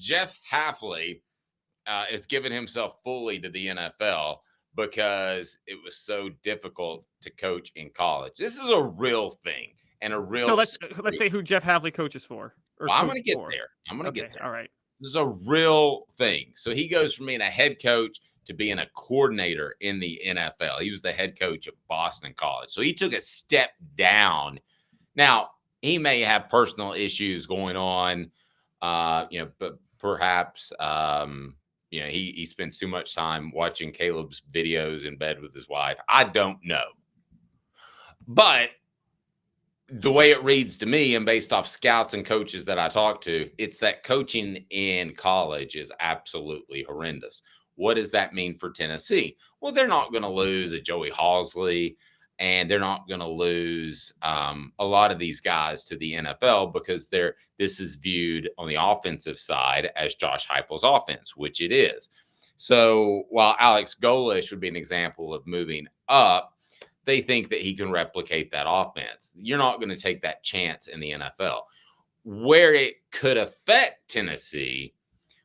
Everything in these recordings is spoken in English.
Jeff Hafley is giving himself fully to the NFL because it was so difficult to coach in college. This is a real thing and a real. So let's say who Jeff Hafley coaches for. Well, I'm going to get there. Okay, all right. This is a real thing. So he goes from being a head coach to being a coordinator in the NFL. He was the head coach at Boston College. So he took a step down. Now, he may have personal issues going on, but perhaps, he spends too much time watching Caleb's videos in bed with his wife. I don't know. But the way it reads to me, and based off scouts and coaches that I talk to, it's that coaching in college is absolutely horrendous. What does that mean for Tennessee? Well, they're not going to lose a Joey Halzle, and they're not going to lose a lot of these guys to the NFL because this is viewed on the offensive side as Josh Heupel's offense, which it is. So while Alex Golesh would be an example of moving up, they think that he can replicate that offense. You're not going to take that chance in the NFL. Where it could affect Tennessee,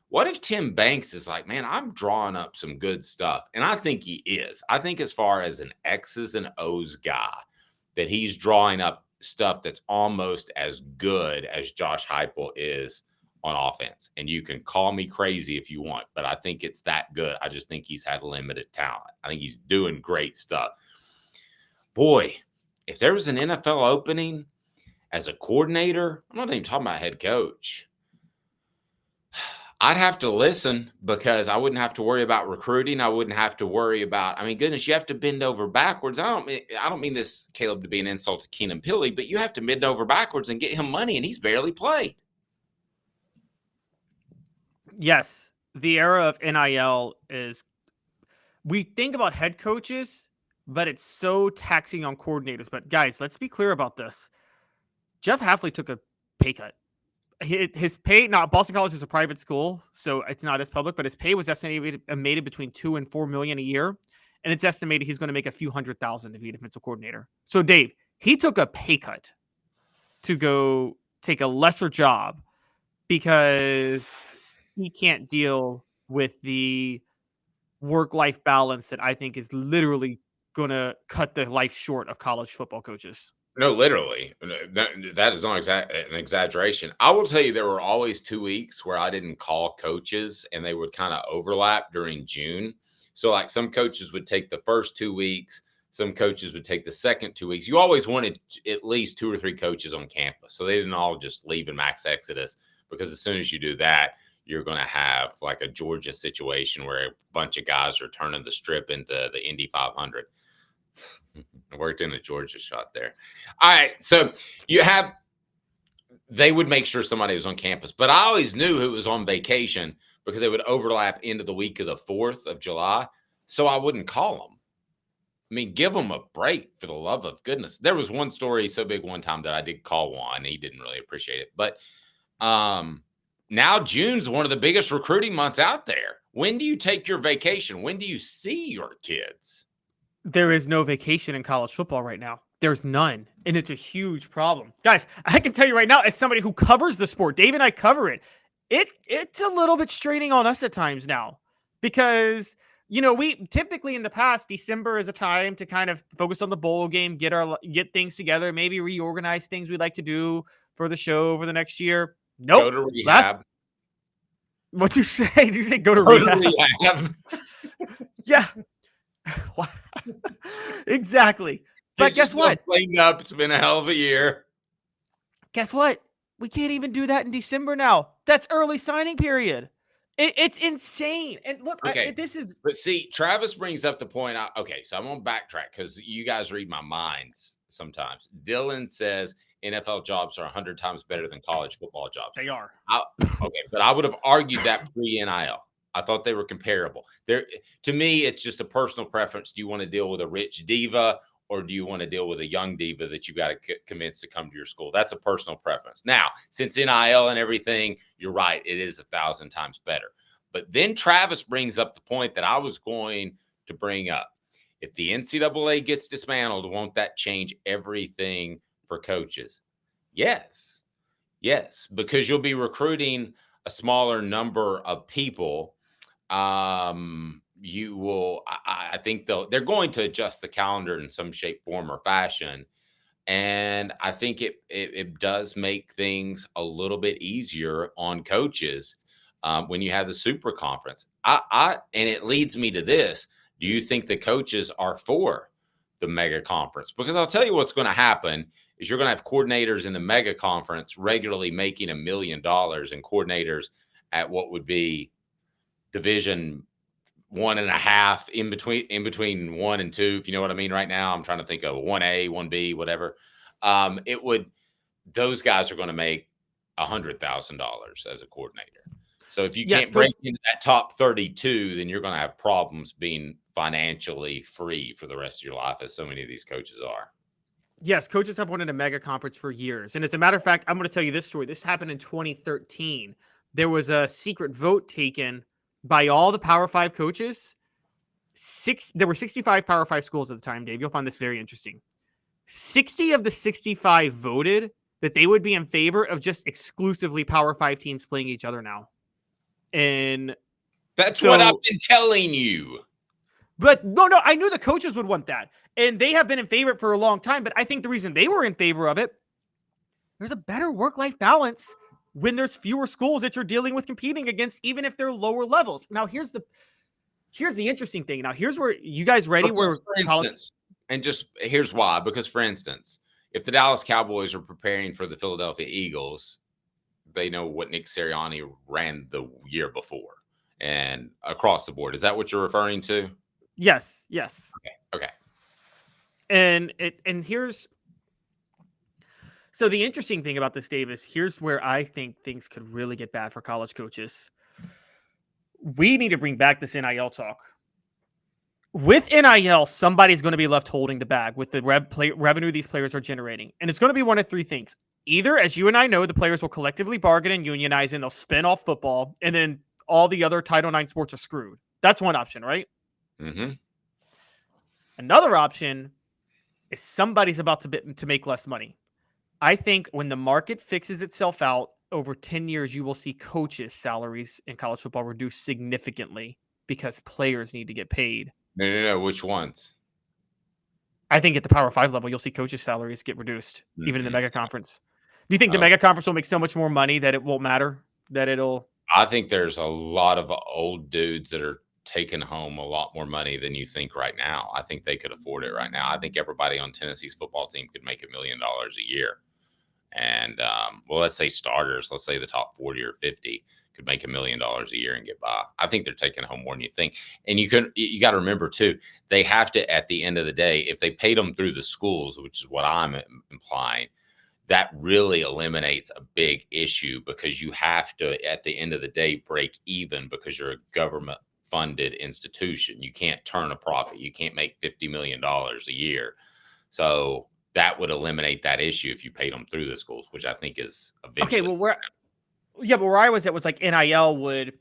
what if Tim Banks is like, man, I'm drawing up some good stuff? And I think he is. I think as far as an X's and O's guy, that he's drawing up stuff that's almost as good as Josh Heupel is on offense. And you can call me crazy if you want, but I think it's that good. I just think he's had limited talent. I think he's doing great stuff. Boy, if there was an NFL opening as a coordinator, I'm not even talking about head coach, I'd have to listen because I wouldn't have to worry about recruiting. I wouldn't have to worry about, goodness, you have to bend over backwards. I don't mean this, Caleb, to be an insult to Keenan Pili, but you have to bend over backwards and get him money, and he's barely played. Yes, the era of NIL is, we think about head coaches, but it's so taxing on coordinators. But guys, let's be clear about this. Jeff Hafley took a pay cut. His pay, now Boston College is a private school, so it's not as public, but his pay was estimated between $2 and $4 million a year. And it's estimated he's going to make a few $100,000 to be a defensive coordinator. So Dave, he took a pay cut to go take a lesser job because he can't deal with the work-life balance that I think is literally going to cut the life short of college football coaches. No, literally. That is not an exaggeration. I will tell you, there were always 2 weeks where I didn't call coaches, and they would kind of overlap during June. So like some coaches would take the first 2 weeks. Some coaches would take the second 2 weeks. You always wanted at least 2 or 3 coaches on campus. So they didn't all just leave in max exodus, because as soon as you do that, you're going to have like a Georgia situation where a bunch of guys are turning the strip into the Indy 500. I worked in a Georgia shot there. All right. So they would make sure somebody was on campus, but I always knew who was on vacation because they would overlap into the week of the 4th of July. So I wouldn't call them. Give them a break, for the love of goodness. There was one story so big one time that I did call one. He didn't really appreciate it. But now June's one of the biggest recruiting months out there. When do you take your vacation? When do you see your kids? There is no vacation in college football right now. There's none. And it's a huge problem. Guys, I can tell you right now, as somebody who covers the sport, Dave and I cover it, it's a little bit straining on us at times now. Because, we typically in the past, December is a time to kind of focus on the bowl game, get things together, maybe reorganize things we'd like to do for the show over the next year. Nope. Go to rehab. What'd you say? Did you say go to rehab? Yeah. Exactly. But guess what? Cleaned up. It's been a hell of a year. Guess what? We can't even do that in December now. That's early signing period. It's insane. And look, okay. But see, Travis brings up the point. Okay, so I'm going to backtrack because you guys read my minds sometimes. Dylan says NFL jobs are 100 times better than college football jobs. They are. Okay, but I would have argued that pre-NIL. I thought they were comparable. To me, it's just a personal preference. Do you want to deal with a rich diva, or do you want to deal with a young diva that you've got to convince to come to your school? That's a personal preference. Now, since NIL and everything, you're right. It is 1,000 times better. But then Travis brings up the point that I was going to bring up. If the NCAA gets dismantled, won't that change everything for coaches? Yes, because you'll be recruiting a smaller number of people, you will. I think they're going to adjust the calendar in some shape, form, or fashion. And I think it does make things a little bit easier on coaches when you have the super conference. And it leads me to this. Do you think the coaches are for the mega conference? Because I'll tell you what's going to happen is you're going to have coordinators in the mega conference regularly making $1 million, and coordinators at what would be division 1.5 in between 1 and 2, if you know what I mean. Right now I'm trying to think of 1A, 1B, whatever. Those guys are going to make $100,000 as a coordinator. So if you can't break into that top 32, then you're going to have problems being financially free for the rest of your life, as so many of these coaches are. Yes, coaches have wanted a mega conference for years. And as a matter of fact, I'm going to tell you this story. This happened in 2013. There was a secret vote taken by all the Power 5 coaches. There were 65 Power 5 schools at the time, Dave. You'll find this very interesting. 60 of the 65 voted that they would be in favor of just exclusively Power 5 teams playing each other now. And that's what I've been telling you. But no, I knew the coaches would want that. And they have been in favor for a long time. But I think the reason they were in favor of it, there's a better work-life balance when there's fewer schools that you're dealing with competing against, even if they're lower levels. Now, here's the interesting thing. Now, here's where you guys ready. Because, here's why. Because, for instance, if the Dallas Cowboys are preparing for the Philadelphia Eagles, they know what Nick Sirianni ran the year before and across the board. Is that what you're referring to? Yes. Okay. And here's so the interesting thing about this, Dave, is here's where I think things could really get bad for college coaches. We need to bring back this NIL talk. With NIL, somebody's going to be left holding the bag with the revenue these players are generating. And it's going to be one of three things. Either, as you and I know, the players will collectively bargain and unionize and they'll spin off football, and then all the other Title IX sports are screwed. That's one option, right? Mm-hmm. Another option is somebody's about to make less money. I think when the market fixes itself out over 10 years, you will see coaches' salaries in college football reduce significantly because players need to get paid. No. Which ones? I think at the Power 5 level, you'll see coaches' salaries get reduced, even in the mega conference. Do you think the mega conference will make so much more money that it won't matter? I think there's a lot of old dudes that are taking home a lot more money than you think right now. I think they could afford it right now. I think everybody on Tennessee's football team could make $1 million a year. And, let's say starters, let's say the top 40 or 50 could make $1 million a year and get by. I think they're taking home more than you think. And you got to remember too, they have to, at the end of the day, if they paid them through the schools, which is what I'm implying, that really eliminates a big issue, because you have to, at the end of the day, break even, because you're a government funded institution. You can't turn a profit. You can't make $50 million a year. So that would eliminate that issue if you paid them through the schools, which I think is eventually. Okay, but where I was at was like NIL would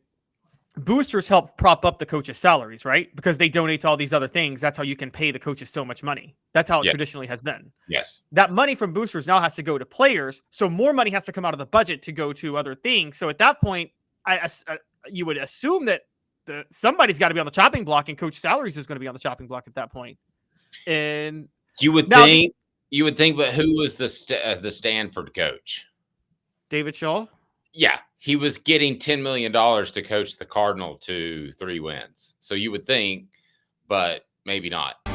boosters help prop up the coaches' salaries, right? Because they donate to all these other things. That's how you can pay the coaches so much money. That's how it traditionally has been. Yes. That money from boosters now has to go to players. So more money has to come out of the budget to go to other things. So at that point, you would assume that somebody's got to be on the chopping block, and coach salaries is going to be on the chopping block at that point. And you would think, but who was the Stanford coach? David Shaw. Yeah, he was getting $10 million to coach the Cardinal to 3 wins. So you would think, but maybe not.